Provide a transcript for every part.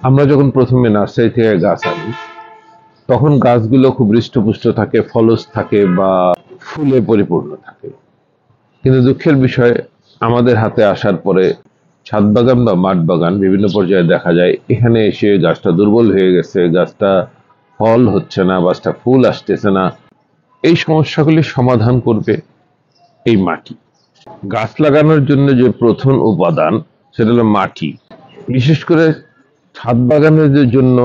আমরা যখন প্রথমে নার্সারি থেকে গাছ আনি তখন গাছগুলো খুব হৃষ্টপুষ্ট থাকে, ফলস থাকে বা ফুলে পরিপূর্ণ থাকে। কিন্তু দুঃখের বিষয়, আমাদের হাতে আসার পরে ছাদ বাগান বা মাঠ বাগান বিভিন্ন পর্যায়ে দেখা যায় এখানে এসে গাছটা দুর্বল হয়ে গেছে, গাছটা ফল হচ্ছে না, গাছটা ফুল আসতেছে না। এই সমস্যাগুলির সমাধান করবে এই মাটি। গাছ লাগানোর জন্য যে প্রথম উপাদান সেটা হলো মাটি। বিশেষ করে ছাদ বাগানের জন্য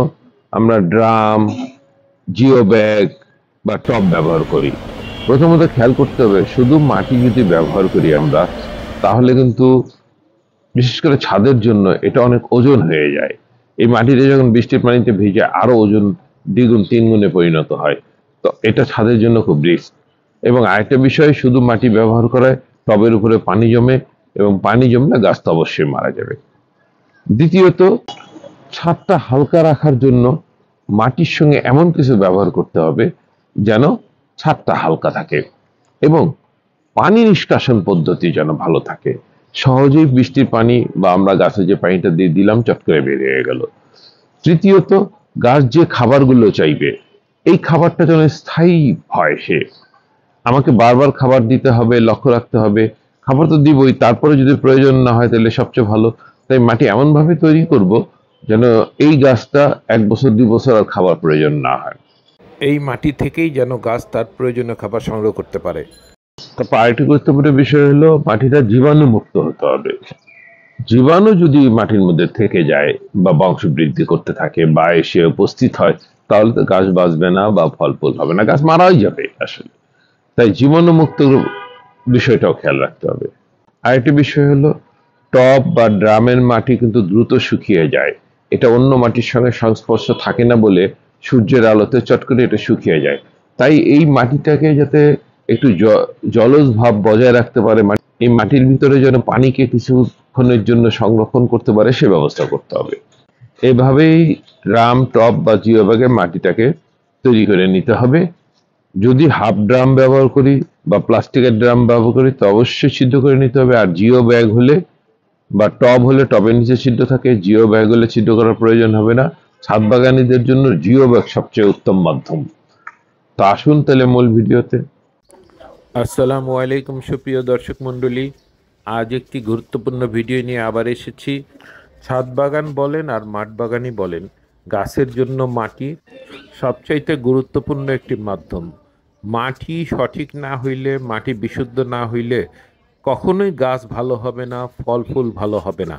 আমরা ড্রাম, জিও ব্যাগ বা টব ব্যবহার করি। প্রথমত খেয়াল করতে হবে, শুধু মাটি যদি ব্যবহার করি আমরা, তাহলে কিন্তু বিশেষ করে ছাদের জন্য এটা অনেক ওজন হয়ে যায়। এই মাটিতে যখন বৃষ্টির পানিতে ভিজে আরো ওজন দ্বিগুণ তিনগুণে পরিণত হয়। তো এটা ছাদের জন্য খুব রিস্ক। এবং আরেকটা বিষয়, শুধু মাটি ব্যবহার করায় টবের উপরে পানি জমে, এবং পানি জমলে গাছ তো অবশ্যই মারা যাবে। দ্বিতীয়ত, ছাদটা হালকা রাখার জন্য মাটির সঙ্গে এমন কিছু ব্যবহার করতে হবে যেন ছাদটা হালকা থাকে, এবং পানি নিষ্কাশন পদ্ধতি যেন ভালো থাকে। সহজেই বৃষ্টির পানি বা আমরা গাছে যে পানিটা দিয়ে দিলাম চট করে বেরিয়ে গেল। তৃতীয়ত, গাছ যে খাবারগুলো চাইবে এই খাবারটা যেন স্থায়ী হয়। আমাকে বারবার খাবার দিতে হবে, লক্ষ্য রাখতে হবে। খাবার তো দিবই, তারপরে যদি প্রয়োজন না হয় তাহলে সবচেয়ে ভালো। তাই মাটি এমন ভাবে তৈরি করব যেন এই গাছটা 1 বছর 2 বছর আর খাবার প্রয়োজন না হয়। এই মাটি থেকেই যেন গাছ তার প্রয়োজনীয় খাবার সংগ্রহ করতে পারে। তারপর আরেকটি গুরুত্বপূর্ণ বিষয় হলো মাটিটা জীবাণু মুক্ত হতে হবে। জীবাণু যদি মাটির মধ্যে থেকে যায় বা বংশবৃদ্ধি করতে থাকে বা এসে উপস্থিত হয়, তাহলে তো গাছ বাঁচবে না বা ফল ফুল হবে না, গাছ মারাই যাবে আসলে। তাই জীবাণু মুক্ত বিষয়টাও খেয়াল রাখতে হবে। আরেকটি বিষয় হলো, টব বা ড্রামের মাটি কিন্তু দ্রুত শুকিয়ে যায়। এটা অন্য মাটির সঙ্গে সংস্পর্শ থাকে না বলে সূর্যের আলোতে চট করে এটা শুকিয়ে যায়। তাই এই মাটিটাকে যাতে একটু জলজ ভাব বজায় রাখতে পারে, এই মাটির ভিতরে যেন পানিকে কিছুক্ষণের জন্য সংরক্ষণ করতে পারে সে ব্যবস্থা করতে হবে। এভাবেই ড্রাম, টব বা জিও ব্যাগে মাটিটাকে তৈরি করে নিতে হবে। যদি হাফ ড্রাম ব্যবহার করি বা প্লাস্টিকের ড্রাম ব্যবহার করি তো অবশ্যই সিদ্ধ করে নিতে হবে। আর জিও ব্যাগ হলে বা টব হলে টবের নিচে ছিদ্র থাকে, জিও ব্যাগ হলে ছিদ্র করার প্রয়োজন হবে না। ছাদ বাগানীদের জন্য জিও ব্যাগ সবচেয়ে উত্তম মাধ্যম। তো আসুন তাহলে মূল ভিডিওতে। আসসালামু আলাইকুম সুপ্রিয় দর্শক মণ্ডলী, আজ একটি গুরুত্বপূর্ণ ভিডিও নিয়ে আবার এসেছি। ছাদ বাগান বলেন আর মাঠ বাগানই বলেন, গাছের জন্য মাটি সবচাইতে গুরুত্বপূর্ণ একটি মাধ্যম। মাটি সঠিক না হইলে, মাটি বিশুদ্ধ না হইলে কখনোই গাছ ভালো হবে না, ফল ফুল ভালো হবে না।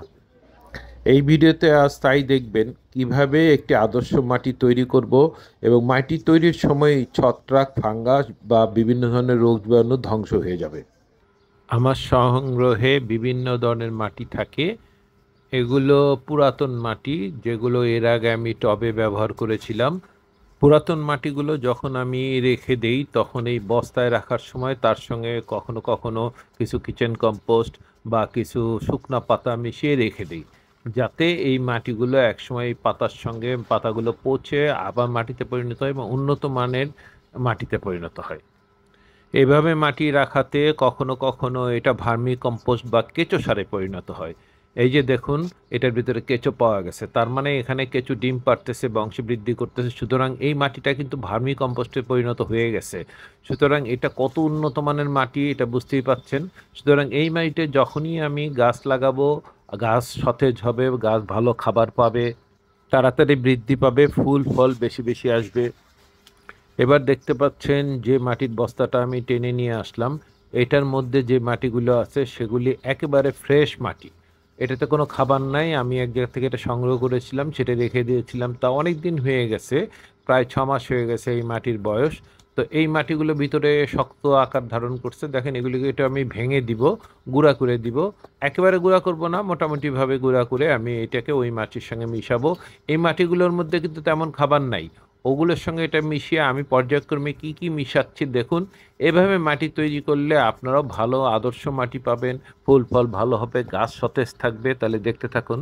এই ভিডিওতে আজ তাই দেখবেন কিভাবে একটি আদর্শ মাটি তৈরি করব এবং মাটি তৈরির সময় ছত্রাক, ফাঙ্গাস বা বিভিন্ন ধরনের রোগ জীবাণু ধ্বংস হয়ে যাবে। আমার সংগ্রহে বিভিন্ন ধরনের মাটি থাকে। এগুলো পুরাতন মাটি, যেগুলো এর আগে আমি টবে ব্যবহার করেছিলাম। পুরাতন মাটিগুলো যখন আমি রেখে দেই তখন এই বস্তায় রাখার সময় তার সঙ্গে কখনো কখনো কিছু কিচেন কম্পোস্ট বা কিছু শুকনা পাতা মিশিয়ে রেখে দিই, যাতে এই মাটিগুলো একসময় এই পাতার সঙ্গে পাতাগুলো পচে আবার মাটিতে পরিণত হয় এবং উন্নত মানের মাটিতে পরিণত হয়। এভাবে মাটি রাখাতে কখনো কখনো এটা ভার্মি কম্পোস্ট বা কেঁচো সারে পরিণত হয়। এই যে দেখুন, এটার ভিতরে কেঁচো পাওয়া গেছে, তার মানে এখানে কেঁচো ডিম পাড়তেছে, বংশবৃদ্ধি করতেছে। সুতরাং এই মাটিটা কিন্তু ভার্মি কম্পোস্টে পরিণত হয়ে গেছে। সুতরাং এটা কত উন্নত মানের মাটি এটা বুঝতেই পাচ্ছেন। সুতরাং এই মাটিতে যখনই আমি গাছ লাগাবো, গাছ সতেজ হবে, গাছ ভালো খাবার পাবে, তাড়াতাড়ি বৃদ্ধি পাবে, ফুল ফল বেশি বেশি আসবে। এবার দেখতে পাচ্ছেন যে মাটির বস্তাটা আমি টেনে নিয়ে আসলাম, এটার মধ্যে যে মাটিগুলো আছে সেগুলি একেবারে ফ্রেশ মাটি। এটাতে কোনো খাবার নাই, আমি এক জায়গা থেকে এটা সংগ্রহ করেছিলাম, সেটা রেখে দিয়েছিলাম, তা অনেক দিন হয়ে গেছে, প্রায় 6 মাস হয়ে গেছে এই মাটির বয়স। তো এই মাটিগুলো ভিতরে শক্ত আকার ধারণ করছে, দেখেন এগুলিকে এটা আমি ভেঙে দিব, গুঁড়া করে দিব। একেবারে গুঁড়া করব না, মোটামুটিভাবে গুঁড়া করে আমি এটাকে ওই মাটির সঙ্গে মিশাবো। এই মাটিগুলোর মধ্যে কিন্তু তেমন খাবার নাই, ওগুলোর সঙ্গে এটা মিশিয়ে আমি পর্যায়ক্রমে কি কি মিশাচ্ছি দেখুন। এভাবে মাটি তৈরি করলে আপনারাও ভালো আদর্শ মাটি পাবেন, ফুল ফল ভালো হবে, গাছ সতেজ থাকবে। তাহলে দেখতে থাকুন।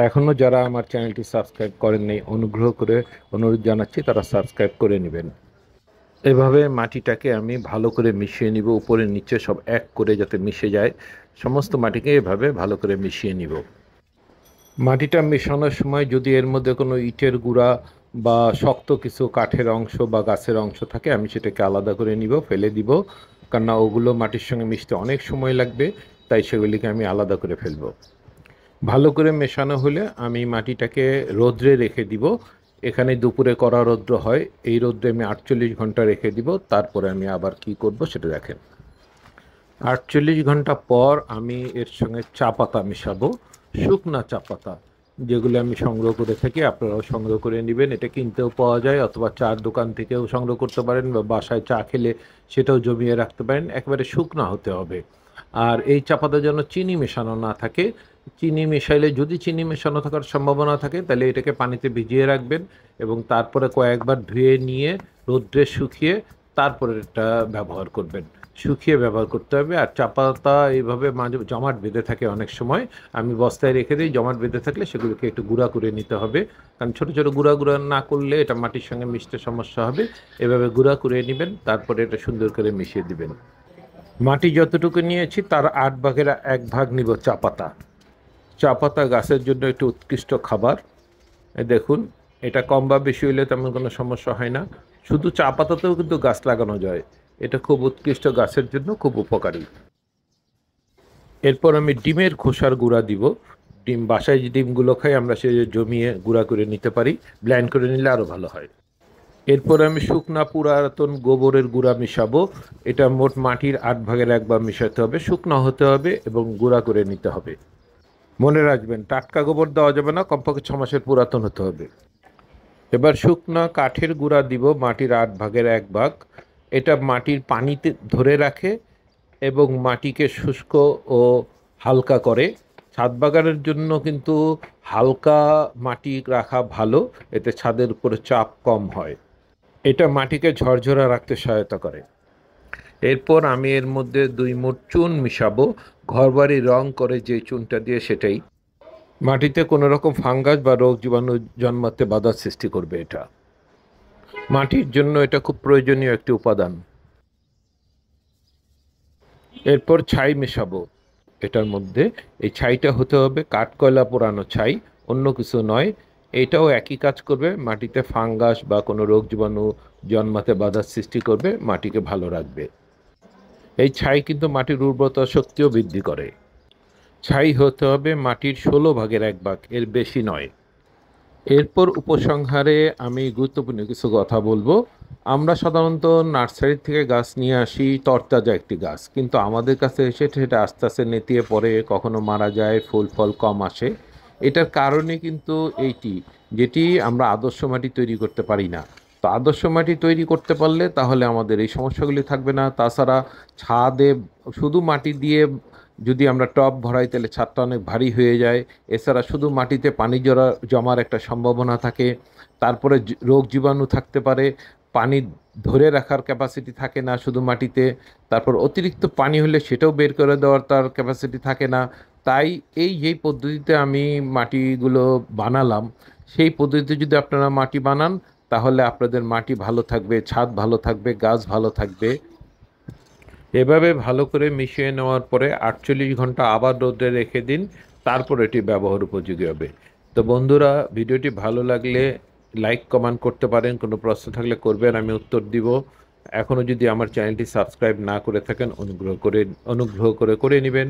এখনও যারা আমার চ্যানেলটি সাবস্ক্রাইব করেননি, অনুগ্রহ করে অনুরোধ জানাচ্ছি তারা সাবস্ক্রাইব করে নেবেন। এভাবে মাটিটাকে আমি ভালো করে মিশিয়ে নিব, উপরে নিচে সব এক করে যাতে মিশে যায়। সমস্ত মাটিকে এভাবে ভালো করে মিশিয়ে নিব। মাটিটা মেশানোর সময় যদি এর মধ্যে কোনো ইটের গুঁড়া বা শক্ত কিছু কাঠের অংশ বা গাছের অংশ থাকে, আমি সেটাকে আলাদা করে নিব, ফেলে দিব, কারণ ওগুলো মাটির সঙ্গে মিশতে অনেক সময় লাগবে, তাই সেগুলিকে আমি আলাদা করে ফেলবো। ভালো করে মেশানো হলে আমি মাটিটাকে রোদ্রে রেখে দিব। এখানে দুপুরে কড়া রৌদ্র হয়, এই রৌদ্রে আমি 48 ঘন্টা রেখে দিব। তারপরে আমি আবার কি করব সেটা দেখেন। 48 ঘন্টা পর আমি এর সঙ্গে চা পাতা মেশাবো, শুকনা চা পাতা, যেগুলো আমি সংগ্রহ করে থাকি, আপনারাও সংগ্রহ করে নেবেন। এটা কিনতেও পাওয়া যায়, অথবা চার দোকান থেকেও সংগ্রহ করতে পারেন, বা বাসায় চা খেলে সেটাও জমিয়ে রাখতে পারেন। একেবারে শুকনা হতে হবে। আর এই চা পাতা যেন চিনি মেশানো না থাকে। চিনি মেশাইলে, যদি চিনি মেশানো থাকার সম্ভাবনা থাকে, তাহলে এটাকে পানিতে ভিজিয়ে রাখবেন এবং তারপরে কয়েকবার ধুয়ে নিয়ে রোদ্রে শুকিয়ে তারপরে এটা ব্যবহার করবেন। শুকিয়ে ব্যবহার করতে হবে। আর চা পাতা এইভাবে মাঝে জমাট বেঁধে থাকে অনেক সময়, আমি বস্তায় রেখে দিই। জমাট বেঁধে থাকলে সেগুলোকে একটু গুঁড়া করে নিতে হবে, কারণ ছোটো ছোটো গুঁড়া গুঁড়া না করলে এটা মাটির সঙ্গে মিশতে সমস্যা হবে। এভাবে গুঁড়া করে নেবেন, তারপরে এটা সুন্দর করে মিশিয়ে দিবেন। মাটি যতটুকু নিয়েছি তার 8 ভাগের 1 ভাগ নিব চা পাতা। চা পাতা গাছের জন্য একটু উৎকৃষ্ট খাবার। দেখুন, এটা কম বা বেশি হইলে তেমন কোনো সমস্যা হয় না। শুধু চা পাতাতেও কিন্তু গাছ লাগানো যায়। এটা খুব উৎকৃষ্ট, গাছের জন্য খুব উপকারী। এরপর আমি ডিমের খোসার গুঁড়া দিব। ডিম, বাসায় যে ডিমগুলো খাই আমরা, সে জমিয়ে গুঁড়া করে নিতে পারি, ব্লেন্ড করে নিলে আরও ভালো হয়। এরপর আমি শুকনা পুরাতন গোবরের গুঁড়া মিশাবো। এটা মোট মাটির 8 ভাগের 1 ভাগ মিশাতে হবে, শুকনো হতে হবে এবং গুঁড়া করে নিতে হবে। মনে রাখবেন, টাটকা গোবর দেওয়া যাবে না, কমপক্ষে 6 মাসের পুরাতন হতে হবে। এবার শুকনা কাঠের গুঁড়া দিব মাটির 8 ভাগের 1 ভাগ। এটা মাটির পানিতে ধরে রাখে এবং মাটিকে শুষ্ক ও হালকা করে। ছাদ বাগানের জন্য কিন্তু হালকা মাটি রাখা ভালো, এতে ছাদের উপরে চাপ কম হয়। এটা মাটিকে ঝরঝরা রাখতে সহায়তা করে। এরপর আমি এর মধ্যে 2 মুঠ চুন মিশাবো। ঘরবাড়ি রং করে যে চুনটা দিয়ে, সেটাই মাটিতে কোনো রকম ফাঙ্গাস বা রোগ জীবাণু জন্মাতে বাধা সৃষ্টি করবে। এটা মাটির জন্য এটা খুব প্রয়োজনীয় একটি উপাদান। এরপর ছাই মেশাবো এটার মধ্যে। এই ছাইটা হতে হবে কাঠকয়লা পোড়ানো ছাই, অন্য কিছু নয়। এটাও একই কাজ করবে, মাটিতে ফাঙ্গাস বা কোনো রোগ জীবাণু জন্মাতে বাধা সৃষ্টি করবে, মাটিকে ভালো রাখবে। এই ছাই কিন্তু মাটির উর্বরতা শক্তিও বৃদ্ধি করে। ছাই হতে হবে মাটির 16 ভাগের 1 ভাগ, এর বেশি নয়। এরপর উপসংহারে আমি গুরুত্বপূর্ণ কিছু কথা বলবো। আমরা সাধারণত নার্সারি থেকে গাছ নিয়ে আসি, তরতাজা একটি গাছ, কিন্তু আমাদের কাছে এসে সেটা আস্তে আস্তে নেতিয়ে পড়ে, কখনো মারা যায়, ফুল ফল কম আসে। এটার কারণে কিন্তু এইটি, যেটি আমরা আদর্শ মাটি তৈরি করতে পারি না। তো আদর্শ মাটি তৈরি করতে পারলে তাহলে আমাদের এই সমস্যাগুলি থাকবে না। তাছাড়া ছাদে শুধু মাটি দিয়ে যদি আমরা টব ভরাই, তাহলে ছাদটা অনেক ভারী হয়ে যায়। এছাড়া শুধু মাটিতে পানি জমার একটা সম্ভাবনা থাকে। তারপরে রোগ জীবাণু থাকতে পারে, পানি ধরে রাখার ক্যাপাসিটি থাকে না শুধু মাটিতে। তারপর অতিরিক্ত পানি হলে সেটাও বের করে দেওয়ার তার ক্যাপাসিটি থাকে না। তাই যেই পদ্ধতিতে আমি মাটিগুলো বানালাম, সেই পদ্ধতিতে যদি আপনারা মাটি বানান, তাহলে আপনাদের মাটি ভালো থাকবে, ছাদ ভালো থাকবে, গাছ ভালো থাকবে। এভাবে ভালো করে মিশিয়ে নেওয়ার পরে 48 ঘন্টা আবার রোদে রেখে দিন, তারপর এটি ব্যবহার উপযোগী হবে। তো বন্ধুরা, ভিডিওটি ভালো লাগলে লাইক কমেন্ট করতে পারেন, কোনো প্রশ্ন থাকলে করবেন, আমি উত্তর দিব। এখনও যদি আমার চ্যানেলটি সাবস্ক্রাইব না করে থাকেন, অনুগ্রহ করে নেবেন।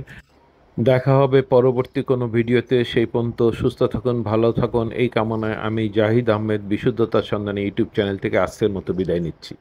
দেখা হবে পরবর্তী কোনো ভিডিওতে। সেই পর্যন্ত সুস্থ থাকুন, ভালো থাকুন, এই কামনায় আমি জাহিদ আহমেদ বিশুদ্ধতার সন্ধানে ইউটিউব চ্যানেল থেকে আজকের মতো বিদায় নিচ্ছি।